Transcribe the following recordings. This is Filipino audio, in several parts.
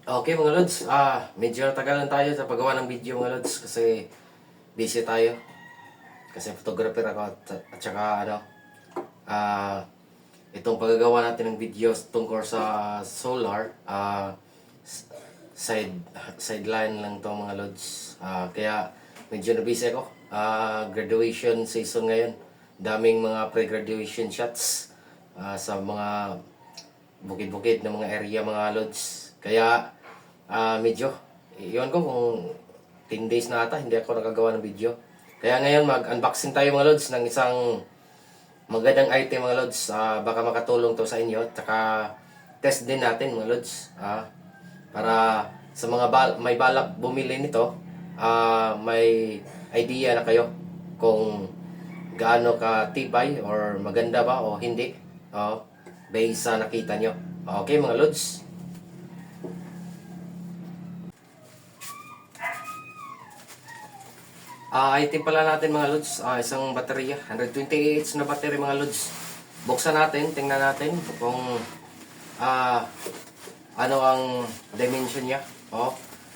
Okay mga lods, medyo natagalan tayo sa paggawa ng video mga lods kasi busy tayo. Kasi photographer ako at saka ah, itong paggagawa natin ng videos tungkol sa solar, s- side sideline lang to mga lods. Kaya medyo na busy ako. Graduation season ngayon. Daming mga pre-graduation shots sa mga bukid-bukid ng mga area mga lods. Kaya medyo iyon ko kung 10 days na ata hindi ako nakagawa ng video. Kaya ngayon mag-unboxing tayo mga lods ng isang magandang item mga lods. Baka makatulong to sa inyo at saka test din natin mga lods. Para sa mga may balak bumili nito, may idea na kayo kung gaano ka tibay or maganda ba o hindi. Based sa nakita nyo. Okay mga lods. Item pala natin mga lods, isang baterya, 120 Ah na battery mga lods. Buksan natin, tingnan natin kung ano ang dimension niya.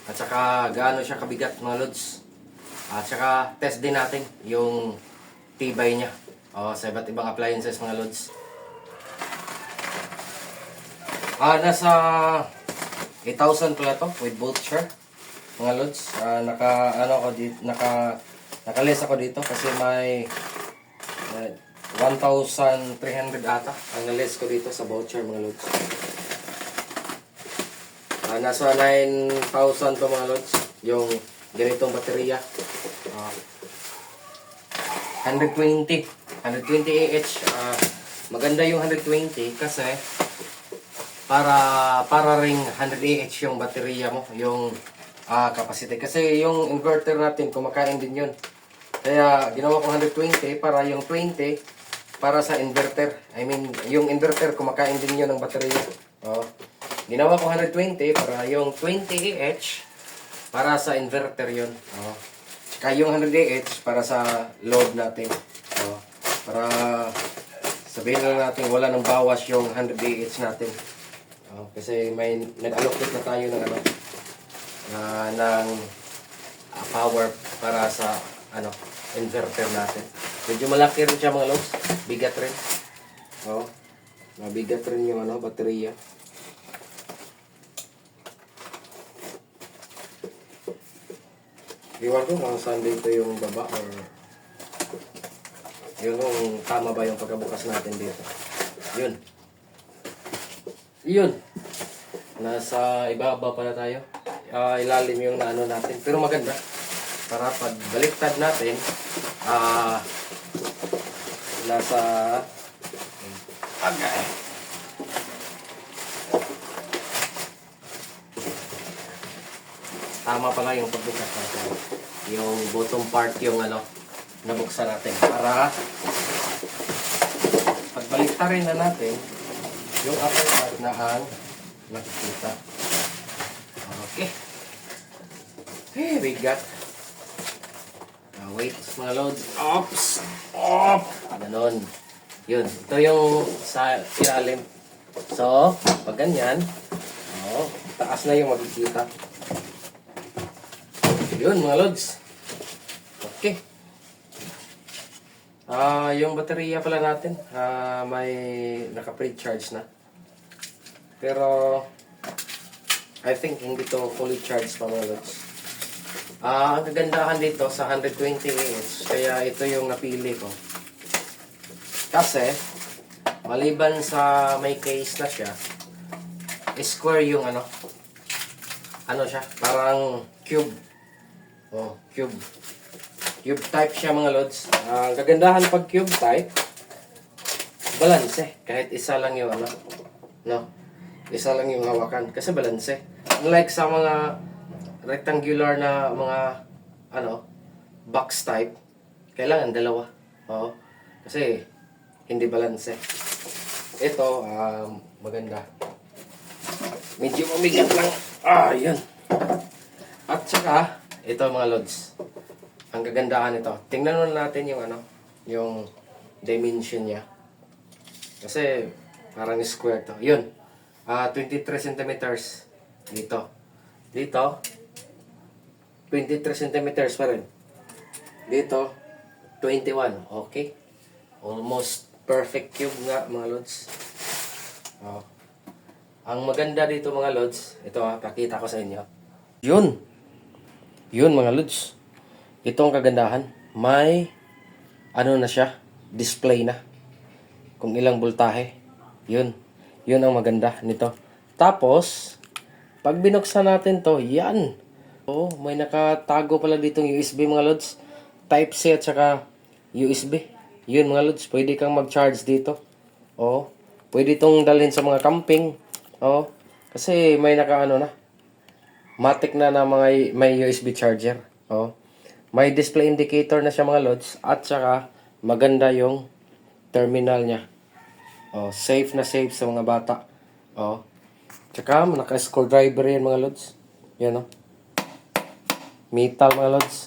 At saka gaano siya kabigat mga lods. At saka test din natin yung tibay niya sa iba't ibang appliances mga lods. Nasa 8,000 pala to with both share mga lods. Naka-less ako dito kasi may 1,300 ata ang na-less ko dito sa voucher mga lods. Nasa 9,000 to mga lods yung ganitong baterya. 120 Ah. Maganda yung 120 kasi para ring 100 yung baterya mo, yung capacity. Kasi yung inverter natin kumakain din yun. Kaya ginawa ko 120 para yung 20 para sa inverter. I mean, yung inverter kumakain din yun ng baterya. Ginawa ko 120 para yung 20 para sa inverter yun. Tsaka yung 100 para sa load natin. Para sabihin na natin wala nang bawas yung 100 natin. Kasi may nag-allocate na tayo ng ng power para sa inverter natin. Medyo malaki rin siya mga lods. Bigat rin. Mabigat rin yung baterya. Iwan ko kung saan dito yung baba or yun kung tama ba yung pagkabukas natin dito. Yun. Nasa ibaba pala tayo. Ilalim yung natin. Pero maganda. Para pag baliktad natin, nasa agay. Tama pala yung pagbukas natin. Yung bottom part yung nabuksan natin. Para pagbaliktarin na natin, yung upper part na ang nakikita. Okay. Bigat. Wait, mga loads. Ops! Op! Ganon. Yun. Ito yung sa ilalim. So, pag ganyan, taas na yung makikita. Yun, mga loads. Okay. Yung baterya pala natin, may naka-pre-charge na. Pero, I think hindi to fully charged pa mga loads. Ang kagandahan dito sa 120 kaya ito yung napili ko. Kasi, maliban sa may case na siya, square yung siya, parang cube. Cube. Cube type siya mga loads. Ang kagandahan pag cube type, balance kahit isa lang yung isa lang yung hawakan. Kasi balance unlike sa mga rectangular na mga box type, kailangan dalawa. Kasi hindi balance Ito, maganda. Medyo mabigat lang. Yun. At saka, ito mga loads. Ang kagandahan nito. Tingnan natin yung yung dimension niya. Kasi parang square to. Yun. 23 centimeters dito. Dito, 23 centimeters pa rin. Dito, 21. Okay. Almost perfect cube nga, mga lods. Oh. Ang maganda dito, mga lods, ito pakita ko sa inyo. Yun. Yun, mga lods. Ito ang kagandahan. May, ano na siya, display na. Kung ilang voltahe. Yun. Yun ang maganda nito. Tapos, pag binuksan natin to, yan. Oh, may nakatago pala ditong USB, mga lods. Type-C at saka USB. Yun, mga lods. Pwede kang mag-charge dito. Oh, pwede itong dalhin sa mga camping. Oh, kasi may naka-ano na. Matic na mga may USB charger. Oh, may display indicator na siya, mga lods. At saka, maganda yung terminal niya. Oh, safe na safe sa mga bata. Oh. Tsaka, naka-screwdriver yan, mga lods. Yan, oh. Metal, mga lods.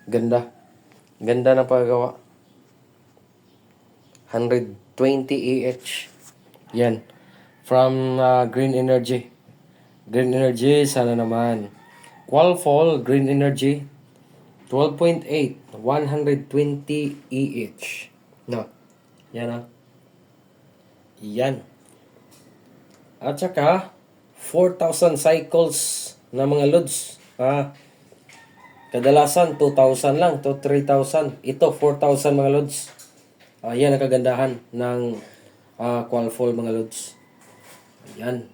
Ganda. Ganda ng paggawa. 120 AH. Yan. From Green Energy. Green Energy, sana naman. Qualfall, Green Energy. 12.8. 120 EH. No. Yan, oh. Yan. At saka, 4,000 cycles na mga loads. Kadalasan, 2,000 lang to 3,000. Ito, 4,000 mga loads. Yan ang kagandahan ng Qualfall, mga loads. Yan.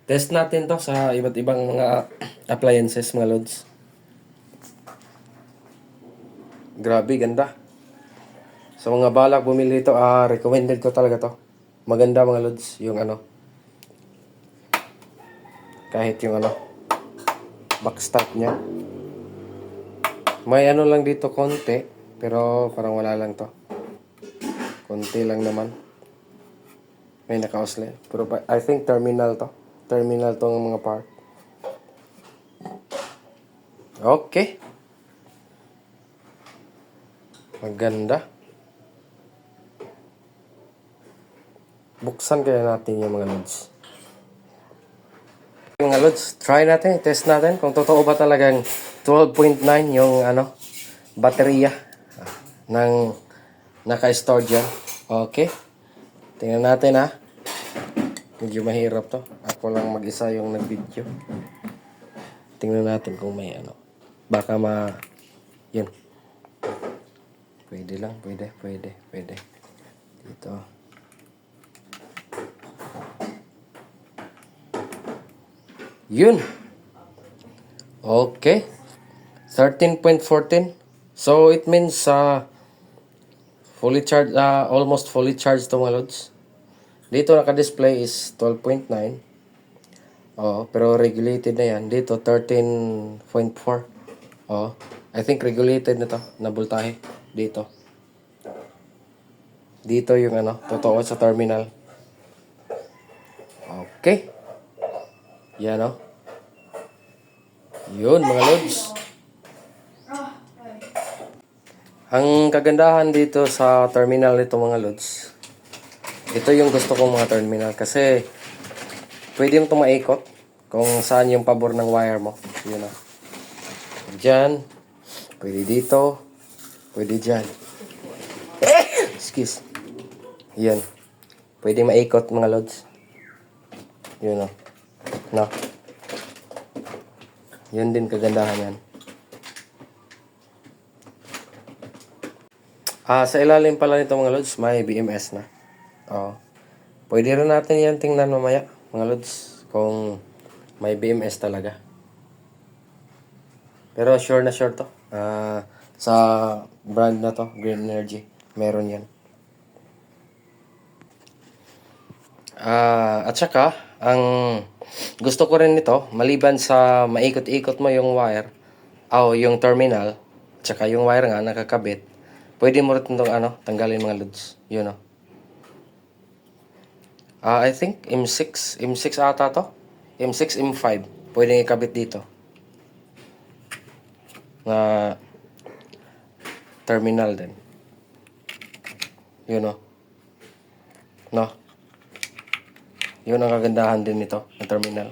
Test natin to sa iba't ibang mga appliances, mga loads. Grabe, ganda. Sa mga balak bumili ito, recommended ko talaga to. Maganda, mga loads, yung ano. Kahit yung ano, backstop niya. May ano lang dito konti, pero parang wala lang to. Konti lang naman. May naka-osle. Pero I think terminal to. Terminal to ng mga part. Okay. Maganda. Buksan kaya natin yung mga loads. Mga loads, try natin, test natin kung totoo ba talagang 12.9 yung ano, baterya ng naka-store dyan. Okay. Tingnan natin, ha. Medyo mahirap to. Ako lang mag-isa yung nag-video. Tingnan natin kung may ano. Baka yun. Pwede lang, pwede. Dito. Yun. Okay. 13.14. So, it means fully charged, almost fully charged to, mga loads. Dito naka-display is 12.9. Oh, pero regulated na yan. Dito 13.4. Oh, I think regulated na to, na voltahe dito. Dito yung ano, totoo sa terminal. Okay. Yan, oh. Yun, mga loads. Ang kagandahan dito sa terminal nito, mga loads, ito yung gusto kong mga terminal kasi pwede yung tumaikot kung saan yung pabor ng wire mo. Yun, oh. Diyan, pwede dito, pwede dyan. Excuse. Yan. Pwede maikot, mga loads. Yun, oh. No. Yun din kagandahan yan. Sa ilalim pala nito, mga loads, may BMS na. Oh. Pwede rin natin yan tingnan mamaya, mga loads, kung may BMS talaga. Pero sure na sure to. Sa brand na to, Green Energy, meron yan. At saka, ang gusto ko rin nito, maliban sa maikot-ikot mo yung wire, yung terminal, at saka yung wire nga nakakabit, pwede mo rin itong tanggalin, mga loads. Yun, oh. I think M6 ata to. M6, M5. Pwede ikabit dito. Na terminal din. Yun, oh. No. Yun ang kagandahan din nito, ang terminal.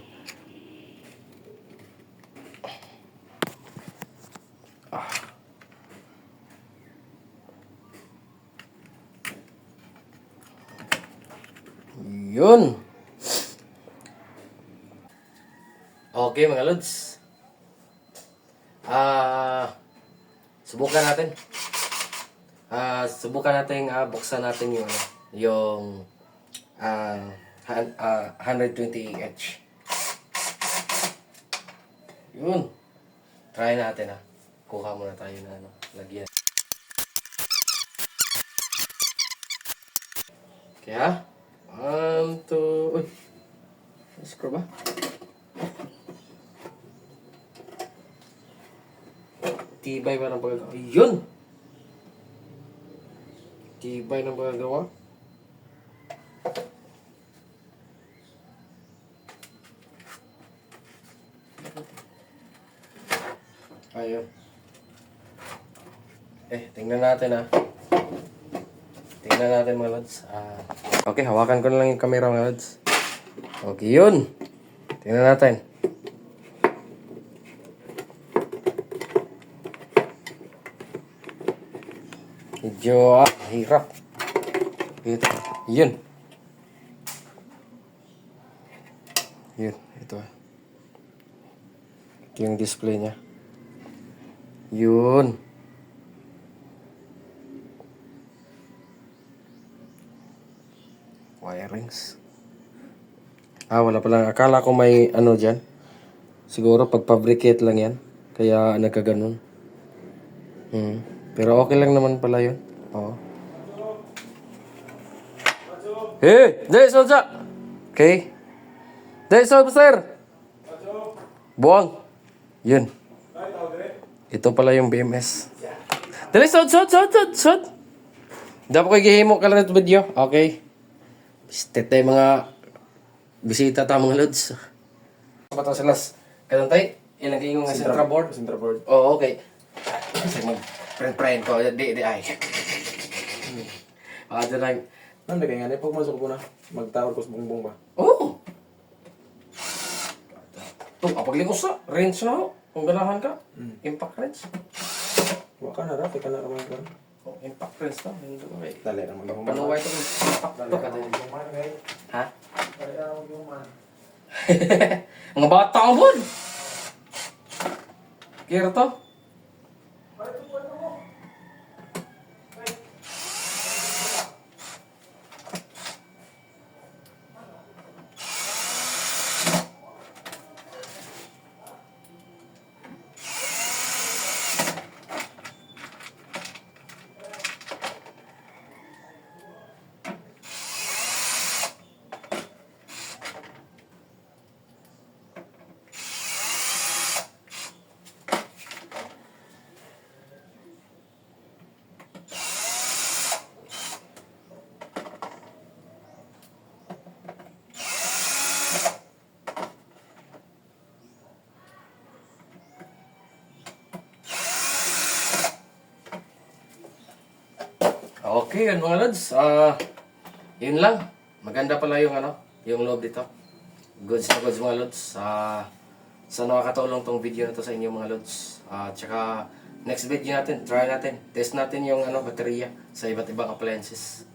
Yun. Okay mga lods. Subukan natin. Subukan natin buksan natin yung 120H. Yun. Try natin Kuha muna tayo na lagyan. Kaya, 1, 2, uy. Screw ba? Tibay ba ng pagagawa? Yun! Tibay ng pagagawa. Ayun. Tingnan natin Tingnan natin mga lods. Okay, hawakan ko na lang yung camera mga lods. Okay, yun. Tingnan natin. Medyo hirap. Ito. Yun. Yun. Ito. Ito yung display niya. Yun. Wirings. Wala palang. Akala ko may ano dyan. Siguro pag-fabricate lang yan. Kaya nagkaganon. Pero okay lang naman pala yun. Oo. Hey! Dahil solsa! Okay. Dahil solsa, sir! Buwang. Yun. Ito pala yung BMS. Dali, sod! Dapat ko igihimo ka lang ito video. Okay. Stete mga bisita ta mga lods. Pato sila. Kaya tayo, ilagay yung central board. Oo, okay. Kasi mag-print ko. Di ay. Baka lang. Ano kaya nga, pag masok ko na, magtawag ko sa bongbong ba? Oo. Ito, kapag sa range na ho. Kung ganahan ka, impact range. Huwag ka na, Rafi, ka na naman ka. Oh, impact range na. Dali na mag-iuman. Panuway ito ng impact to. Ha? Dali na mag-iuman. Mga bata ka bon! Kira to? Okay, yun mga lods. Yun lang. Maganda pala yung yung loob dito. Goods na goods mga lods. Sana nakakatulong tong video na to sa inyo mga lods. Tsaka next video natin, try natin. Test natin yung baterya sa iba't ibang appliances.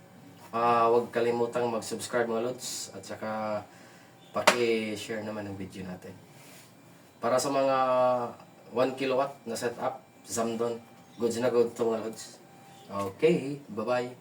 Huwag kalimutang mag-subscribe mga lods. At tsaka paki-share naman ng video natin. Para sa mga 1 kilowatt na setup, Zamdon. Goods na goods to mga lods. Okay, bye-bye.